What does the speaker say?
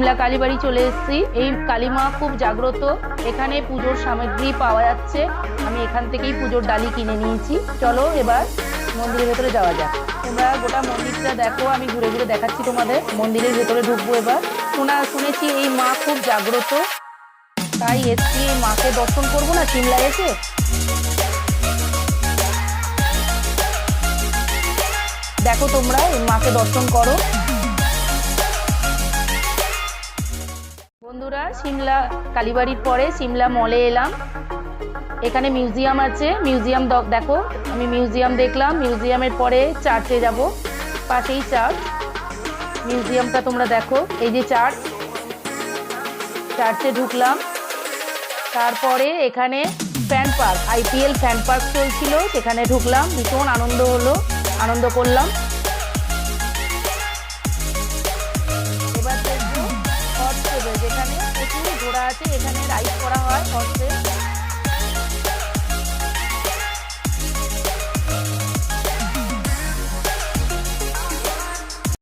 সিমলা কালীবাড়ি চলে এসেছি। এই কালীমা খুব জাগ্রত, এখানে পুজোর সামগ্রী পাওয়া যাচ্ছে। আমি এখান থেকেই পুজোর ডালি কিনে নিয়েছি। চলো এবার মন্দিরের ভেতরে যাওয়া যাক। তোমরা গোটা মন্দিরটা দেখো, আমি ঘুরে ঘুরে দেখাচ্ছি তোমাদের। মন্দিরের ভেতরে ঢুকবো এবার। শুনেছি এই মা খুব জাগ্রত, তাই এসছি এই মাকে দর্শন করবো না সিমলা এসে। দেখো তোমরা এই মাকে দর্শন করো। বন্ধুরা, সিমলা কালীবাড়ির পরে সিমলা মলে এলাম। এখানে মিউজিয়াম আছে, মিউজিয়াম দেখো। আমি মিউজিয়াম দেখলাম। মিউজিয়ামের পরে চার্চে যাব, পাশেই চার্চ। মিউজিয়ামটা তোমরা দেখো, এই যে চার্চ। চার্চে ঢুকলাম। তারপরে এখানে fan park, IPL fan park চলছিল, সেখানে ঢুকলাম। ভীষণ আনন্দ হলো, আনন্দ করলাম। এবার দেখবো হর্স টেবিল, যেখানে প্রচুর ঘোড়া আছে, এখানে রাইড করা হয় হর্সে।